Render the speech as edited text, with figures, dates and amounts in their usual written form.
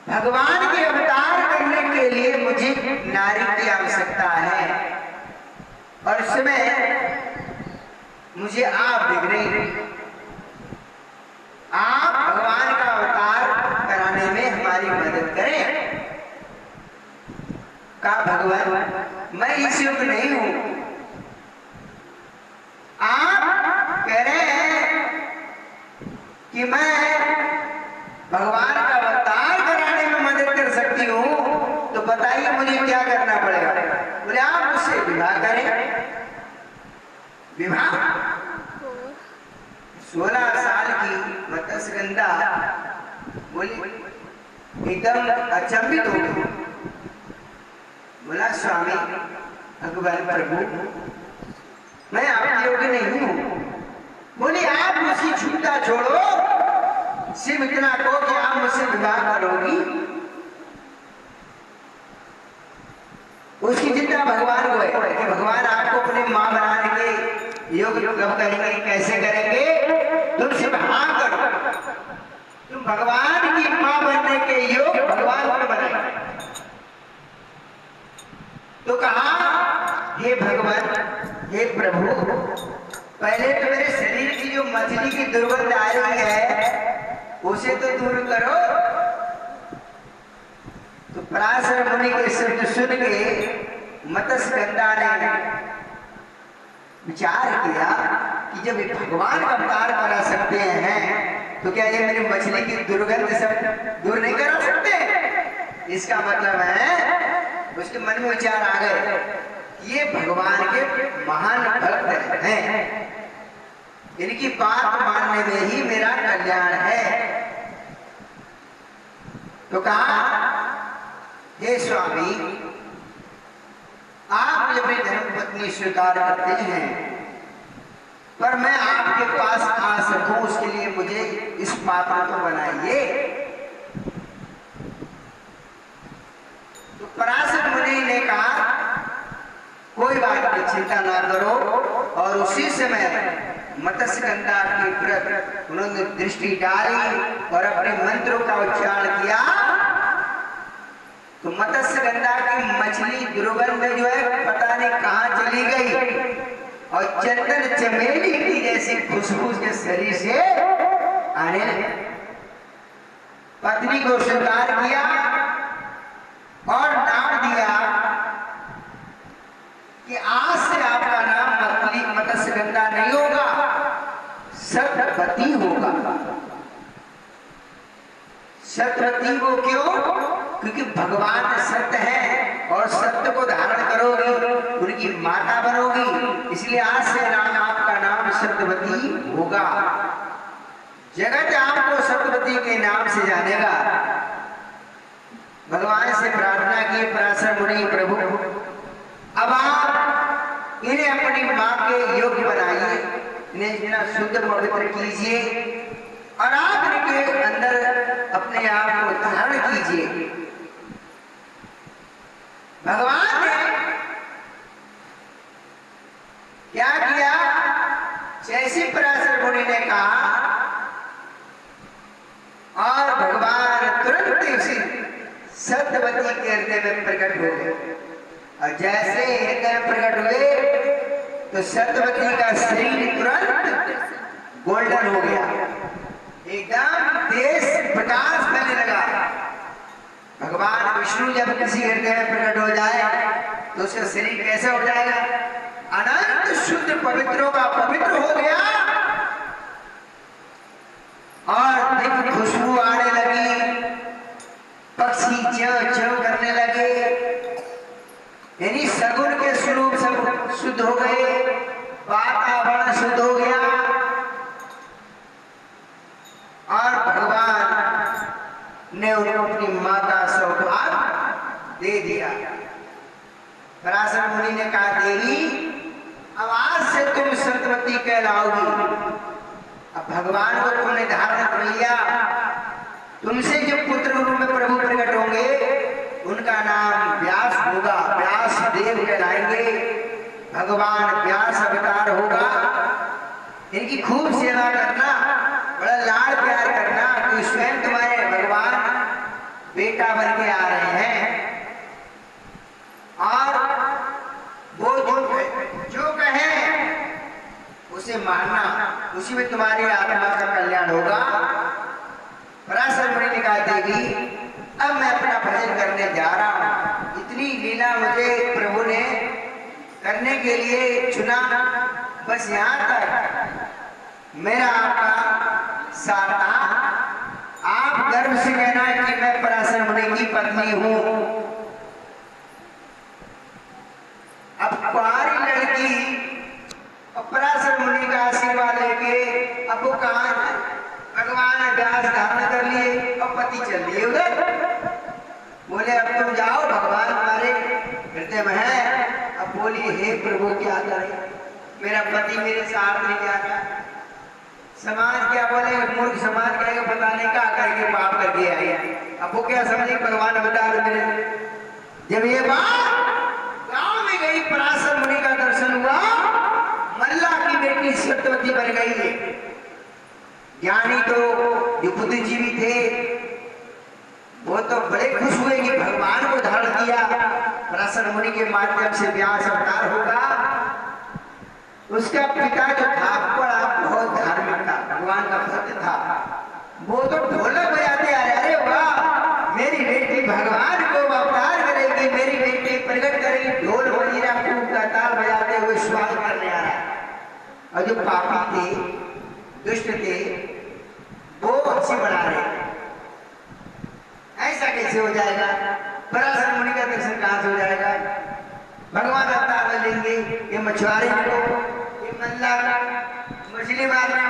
भगवान के अवतार करने के लिए मुझे नारी की आवश्यकता है और इस समय मुझे आप दिख रहे हैं। आप भगवान का अवतार कराने में हमारी मदद करें। कहा भगवान मैं इस युग नहीं हूं। आप कह रहे हैं कि मैं भगवान का अवतार कराने में मदद कर सकती हूँ, तो बताइए मुझे क्या करना पड़ेगा। बोले आप मुझसे विवाह करें। विवाह 16 साल की मत्स्यगंधा बोली एकदम अचंभित हो गई। बोला स्वामी भगवान प्रभु मैं आपके योग्य नहीं हूँ। बोले आप मुझसे छूटा छोड़ो, सिर्फ इतना कहो कि आप मुझसे विवाह करोगी। उसकी चिंता भगवान को है कि भगवान आपको अपने मां बनाने के योग्य कब करेंगे, कैसे करेंगे। तुम सिर्फ हाँ करो, तुम भगवान की मां बनने के योग्य भगवान को बनाए। तो कहा हे भगवान हे प्रभु, पहले तो मेरे शरीर की जो मछली की दुर्गंध आ रही है उसे तो दूर करो। तो पराशर मुनि के शब्द सुन के मत्स्यगंधा ने विचार किया कि जब भगवान का अवतार करा सकते हैं तो क्या ये मेरी मछली की दुर्गंध सब दूर नहीं करा सकते। इसका मतलब है उसके मन में विचार आ गए ये भगवान के महान भक्त हैं, इनकी बात मानने में ही मेरा कल्याण है। तो कहा हे स्वामी आप मुझे अपनी धर्मपत्नी स्वीकार करते हैं, पर मैं आपके पास आ सकूं उसके लिए मुझे इस पात्र को बनाइए। तो पराशर मुनि ने कहा कोई बात की चिंता ना करो। और उसी समय मत्स्यगंधा के प्रति उन्होंने दृष्टि डाली और अपने मंत्रों का उच्चारण किया तो मत्स्यगंधा की मछली दुर्गंध जो है पता नहीं कहां चली गई और चंदन चमेली की जैसी खुशबू के शरीर से आने लगी। पत्नी को स्वीकार किया और नाम दिया कि आज से आपका नाम मत्स्यगंधा नहीं होगा, सत्यवती होगा। सत्यवती वो क्यों? क्योंकि भगवान सत्य है और सत्य को धारण करोगी, उनकी माता बनोगी, इसलिए आज से आपका नाम सत्यवती होगा। जगत आपको सत्यवती के नाम से जानेगा। भगवान से प्रार्थना की पराशर मुनि प्रभु अब आप इन्हें अपनी मां के योग्य बनाइए, इन्हें इतना शुद्ध पवित्र कीजिए और आप इनके अंदर अपने आप को धारण कीजिए। भगवान ने क्या किया? जैसे पराशर मुनि ने कहा और भगवान तुरंत उसी सत्यवती के हृदय में प्रकट हो गए। और जैसे हृदय प्रकट हुए तो सत्यवती का शरीर तुरंत गोल्डन हो गया, एकदम तेज प्रकाश फैलने लगा। भगवान विष्णु जब किसी हृदय में प्रकट हो जाए तो उसका शरीर कैसे हो जाएगा? अनंत शुद्ध पवित्रों का पवित्र हो गया और दिव्य खुशबू आने लगी, पक्षी च्यों च्यों करने लगे, यानी सगुण के स्वरूप सब शुद्ध हो गए, वातावरण शुद्ध हो गया और भगवान ने उनको अपनी माता सौभाग्य दे दिया। पराशर मुनि ने कहा देवी अब आज से तुम सत्यवती कहलाओगी। अब भगवान को तुमने धारण कर लिया, तुमसे जो पुत्र रूप में प्रभु प्रकट होंगे उनका नाम व्यास होगा, व्यास देव कहलाएंगे। भगवान व्यास अवतार होगा। इनकी खूब सेवा करना, बड़ा लाड़ प्यार करना, कि स्वयं तुम्हारे भगवान बेटा बन के आ रहे हैं और वो जो कहे उसे मानना, उसी में तुम्हारी आत्मा का कल्याण होगा। पराशर मुनि ने कहा देवी अब मैं अपना भजन करने जा रहा हूँ, इतनी लीला मुझे प्रभु ने करने के लिए चुना, बस यहाँ तक मेरा आपका साथ था। आप गर्व से कहना कि मैं पराशर मुनि की पत्नी हूँ। अब कुंवारी लड़की पराशर मुनि का आशीर्वाद लेके अब वो कहाँ भगवान व्यास धारण कर लिए और पति चल लिए उधर। बोले अब तुम जाओ, भगवान हमारे हृदय में है। अब बोली हे प्रभु क्या करें, मेरा पति मेरे साथ नहीं जा रहा। समाज क्या बोले, मूर्ख समाज कहेगा पता नहीं क्या करके पाप करके आई। अब वो क्या समझे भगवान बता रहे मेरे। जब ये बात गांव में गई, पराशर मुनि का दर्शन हुआ, मल्ला की बेटी सत्यवती बन गई है। ज्ञानी तो जो बुद्धिजीवी थे वो तो बड़े खुश हुए कि भगवान को धारण किया, पराशर मुनि के माध्यम से व्यास अवतार होगा। उसका पिता जो था बड़ा बहुत धार्मिक था, भगवान का भक्त था। वो तो ढोलक बजाते आ रहे, अरे वाह मेरी बेटी भगवान को अवतार करेगी, मेरी बेटी प्रकट करेगी। ढोल मजीरा खूब का ताल बजाते हुए स्वागत करने आ रहा है। और जो पापी थे, दुष्ट थे, वो हंसी बना रहे। ऐसा कैसे हो जाएगा, पराशर मुनि का दर्शन कहां से हो जाएगा। भगवान अवतार लेंगे, ये मछुआरे को, ये मल्ला मछली मारने